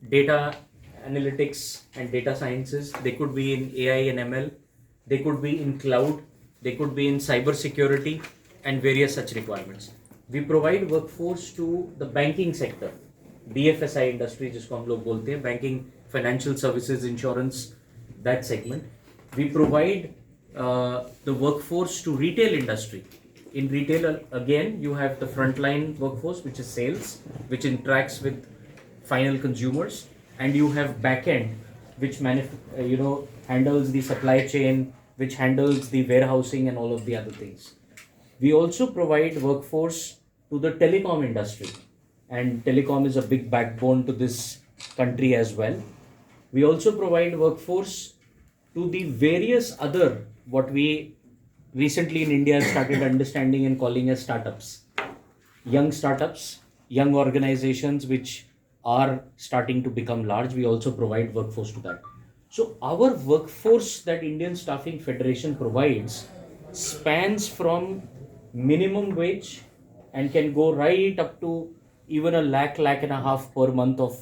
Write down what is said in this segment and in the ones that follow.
data analytics and data sciences. They could be in AI and ML. They could be in cloud. They could be in cyber security and various such requirements. We provide workforce to the banking sector, BFSI industry, जिसको हम लोग बोलते हैं, banking, financial services, insurance, that segment. We provide the workforce to retail industry. In retail, again, you have the frontline workforce, which is sales, which interacts with final consumers, and you have backend, which handles the supply chain, which handles the warehousing and all of the other things. We also provide workforce to the telecom industry, and telecom is a big backbone to this country as well. We also provide workforce to the various other, what we recently in India started understanding and calling as startups. Startups, young organizations which are starting to become large. We also provide workforce to that. So our workforce that Indian Staffing Federation provides spans from minimum wage and can go right up to even a lakh and a half per month of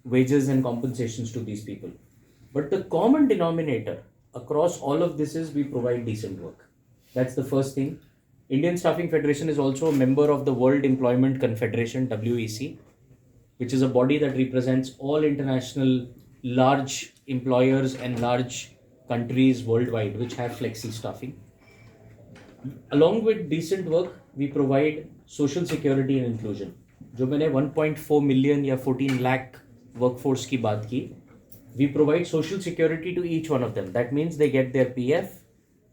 wages and compensations to these people. But the common denominator across all of this is we provide decent work. That's the first thing. Indian Staffing Federation is also a member of the World Employment Confederation, WEC, which is a body that represents all international large employers and large countries worldwide which have FLEXI staffing. Along with decent work, we provide social security and inclusion. जो मैंने 1.4 million या 14 lakh workforce की बात की, we provide social security to each one of them. That means they get their PF,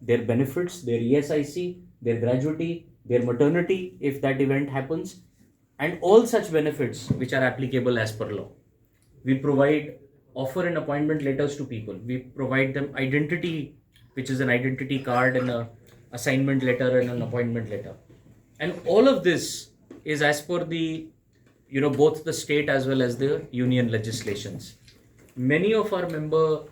their benefits, their ESIC, their gratuity, their maternity if that event happens, and all such benefits which are applicable as per law. We provide offer and appointment letters to people. We provide them identity, which is an identity card and a assignment letter and an appointment letter. And all of this is as per the, both the state as well as the union legislations. Many of our member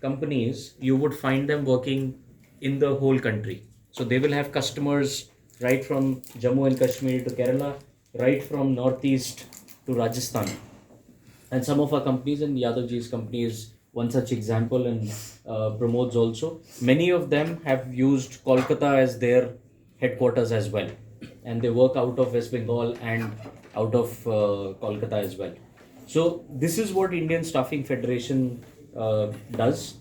companies, you would find them working in the whole country. So they will have customers right from Jammu and Kashmir to Kerala, right from Northeast to Rajasthan. And some of our companies, and Yadavji's company is one such example, and Pramod's also. Many of them have used Kolkata as their headquarters as well. And they work out of West Bengal and out of Kolkata as well. So this is what Indian Staffing Federation does.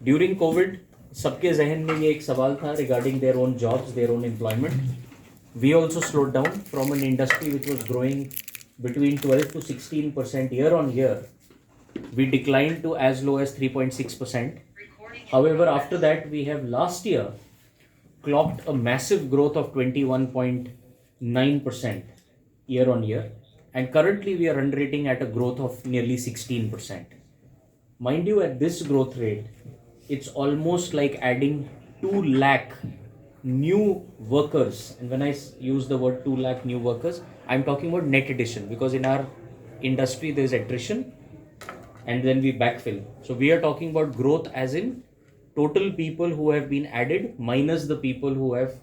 During COVID, सबके जहन में ये एक सवाल था regarding their own jobs, their own employment. We also slowed down from an industry which was growing between 12 to 16% year on year. We declined to as low as 3.6%. However, after that, we have last year clocked a massive growth of 21.9% year on year. And currently, we are underrating at a growth of nearly 16%. Mind you, at this growth rate, it's almost like adding 2 lakh new workers. And when I use the word 2 lakh new workers, I'm talking about net addition, because in our industry there's attrition and then we backfill. So we are talking about growth as in total people who have been added minus the people who have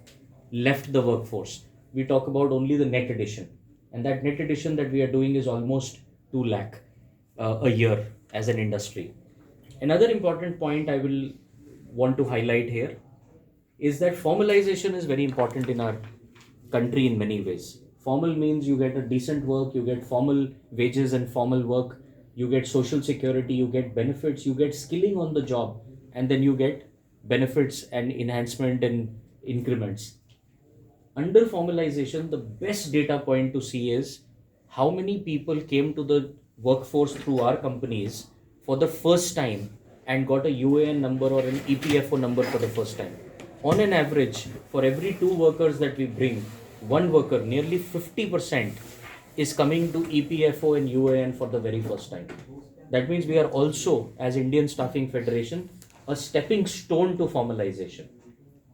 left the workforce. We talk about only the net addition. And that net addition that we are doing is almost 2 lakh a year as an industry. Another important point I will want to highlight here is that formalization is very important in our country in many ways. Formal means you get a decent work, you get formal wages and formal work, you get social security, you get benefits, you get skilling on the job, and then you get benefits and enhancement and increments. Under formalization, the best data point to see is how many people came to the workforce through our companies for the first time and got a UAN number or an EPFO number for the first time. On an average, for every 2 workers that we bring, 1 worker, nearly 50% is coming to EPFO and UAN for the very first time. That means we are also, as Indian Staffing Federation, a stepping stone to formalization.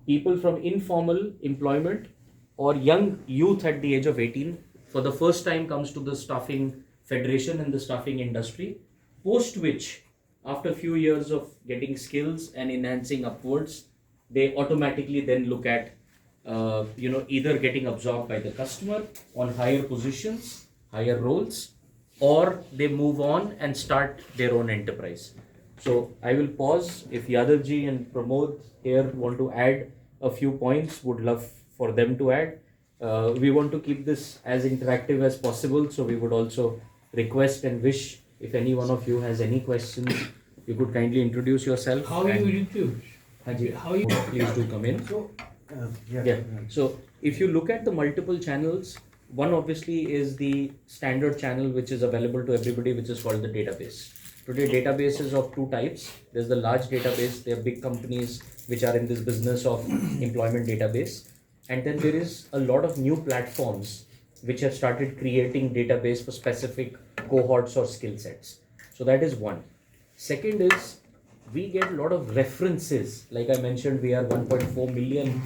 People from informal employment or young youth at the age of 18 for the first time comes to the Staffing Federation and the staffing industry, post which, after a few years of getting skills and enhancing upwards, they automatically then look at either getting absorbed by the customer on higher positions, higher roles, or they move on and start their own enterprise. So I will pause. If Yadavji and Pramod here want to add a few points, would love for them to add. We want to keep this as interactive as possible, so we would also request and wish if any one of you has any questions, you could kindly introduce yourself. How you introduce? How you please do come in. So, Yeah. So if you look at the multiple channels, one obviously is the standard channel which is available to everybody, which is called the database. Today, databases of two types. There's the large database. There are big companies which are in this business of employment database. And then there is a lot of new platforms which have started creating database for specific cohorts or skill sets. So that is one. Second is we get a lot of references. Like I mentioned, we are 1.4 million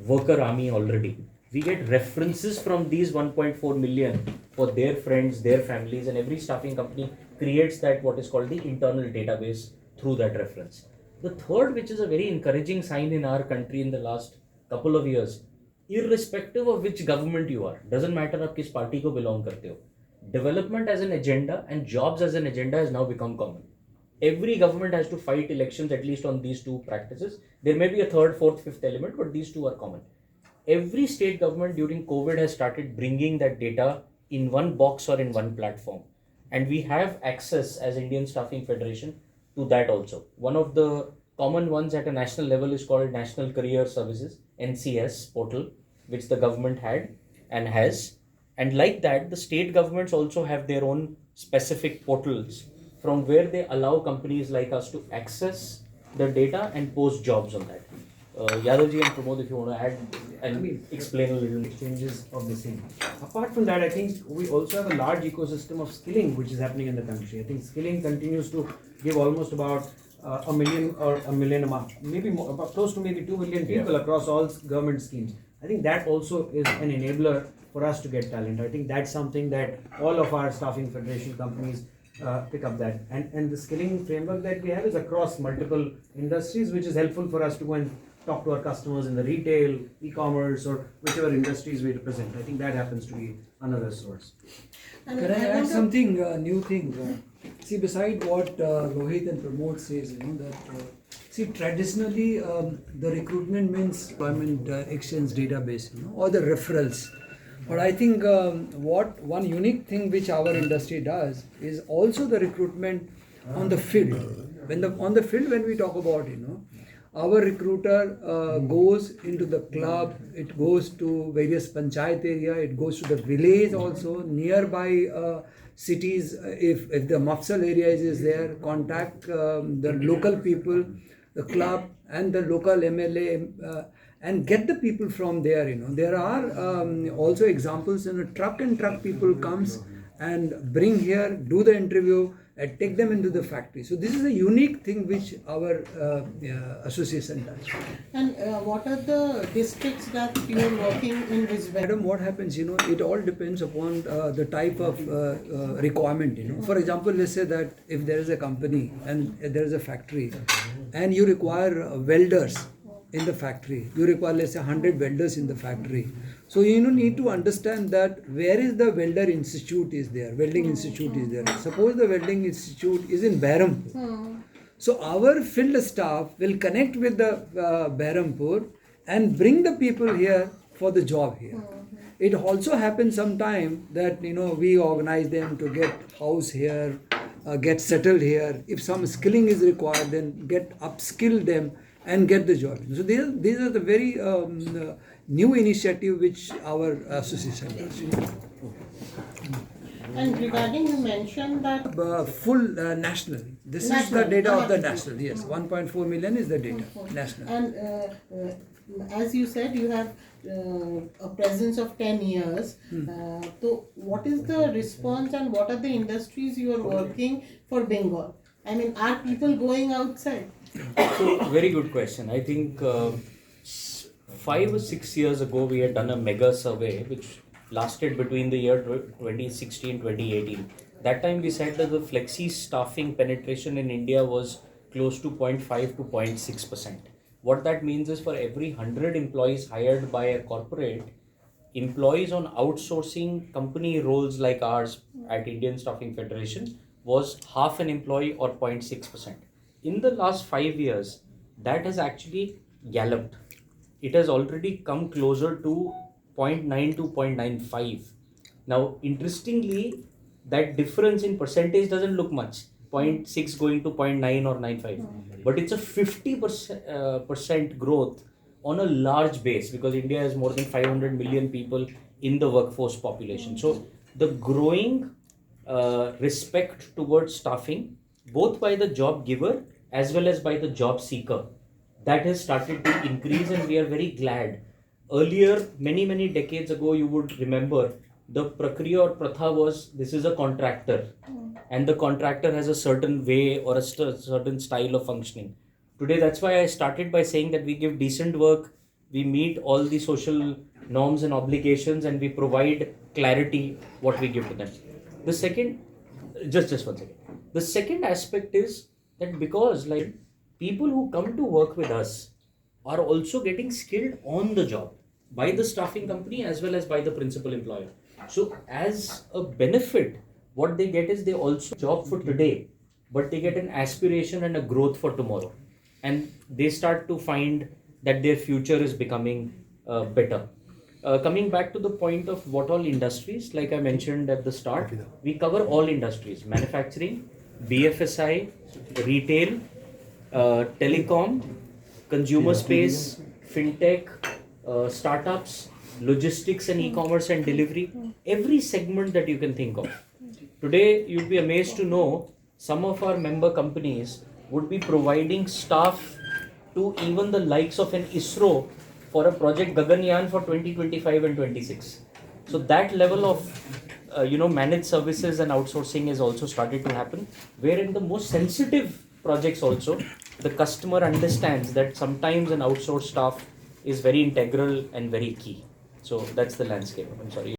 worker army already. We get references from these 1.4 million for their friends, their families, and every staffing company creates that what is called the internal database through that reference. The third, which is a very encouraging sign in our country in the last couple of years, irrespective of which government you are, doesn't matter आप किस party को belong करते हो, development as an agenda and jobs as an agenda has now become common. Every government has to fight elections at least on these two practices. There may be a third, fourth, fifth element, but these two are common. Every state government during COVID has started bringing that data in one box or in one platform. And we have access as Indian Staffing Federation to that also. One of the common ones at a national level is called National Career Services, NCS portal, which the government had and has. And like that, the state governments also have their own specific portals from where they allow companies like us to access the data and post jobs on that. Yadavji and Pramod, if you want to add and explain a little. Exchanges of the same. Apart from that, I think we also have a large ecosystem of skilling which is happening in the country. I think skilling continues to give almost about a million or a million a month, maybe more, about close to maybe 2 million people across all government schemes. I think that also is an enabler for us to get talent. I think that's something that all of our staffing federation companies pick up that. And the skilling framework that we have is across multiple industries, which is helpful for us to go and talk to our customers in the retail, e-commerce, or whichever industries we represent. I think that happens to be another source. Can I add something, new thing? See, beside what Lohit and Pramod says, that see, traditionally the recruitment means employment exchange database, or the referrals. But I think what one unique thing which our industry does is also the recruitment on the field. On the field, when we talk about, our recruiter goes into the club, it goes to various panchayat area, it goes to the village also, nearby cities. If the Mafsal area is there, contact the local people, the club and the local MLA, and get the people from there. There are also examples, truck people comes and bring here, do the interview, and take them into the factory. So this is a unique thing which our association does. And what are the districts that you are working in this? Madam, what happens, it all depends upon the type of requirement, For example, let's say that if there is a company and there is a factory and you require welders in the factory, you require, let's say, 100 welders in the factory. So you need to understand that where is the welder institute is there, welding institute is there. Suppose the welding institute is in Behrampur. So our field staff will connect with the Behrampur and bring the people here for the job here. It also happens sometime that, we organize them to get house here, get settled here. If some skilling is required, then get upskill them and get the job. So these are the very new initiative which our association does. And regarding, you mentioned that full national. This is the data of the national. Yes, 1.4 million is the data national. And as you said, you have a presence of 10 years. So what is the response and what are the industries you are working for Bengal? I mean, are people going outside? So, very good question. I think 5 or 6 years ago, we had done a mega survey which lasted between the year 2016 2018. That time we said that the FLEXI staffing penetration in India was close to 0.5 to 0.6%. What that means is for every 100 employees hired by a corporate, employees on outsourcing company roles like ours at Indian Staffing Federation was half an employee or 0.6%. In the last 5 years, that has actually galloped. It has already come closer to 0.9 to 0.95. Now, interestingly, that difference in percentage doesn't look much, 0.6 going to 0.9 or 0.95, but it's a 50% growth on a large base, because India has more than 500 million people in the workforce population. So the growing respect towards staffing, both by the job giver as well as by the job seeker, that has started to increase, and we are very glad. Earlier, many decades ago, you would remember the prakriya or pratha was, this is a contractor, and the contractor has a certain way or a certain style of functioning. Today, that's why I started by saying that we give decent work, we meet all the social norms and obligations, and we provide clarity what we give to them. The second, just 1 second. The second aspect is that because like people who come to work with us are also getting skilled on the job by the staffing company as well as by the principal employer. So as a benefit, what they get is they also job for today, but they get an aspiration and a growth for tomorrow, and they start to find that their future is becoming better. Coming back to the point of what all industries, like I mentioned at the start, we cover all industries: manufacturing, BFSI, retail, telecom, consumer space, fintech, startups, logistics and e-commerce and delivery, every segment that you can think of. Today, you'd be amazed to know some of our member companies would be providing staff to even the likes of an ISRO for a project Gaganyaan for 2025 and 26. So that level of managed services and outsourcing is also started to happen, where in the most sensitive projects also, the customer understands that sometimes an outsourced staff is very integral and very key. So that's the landscape. I'm sorry.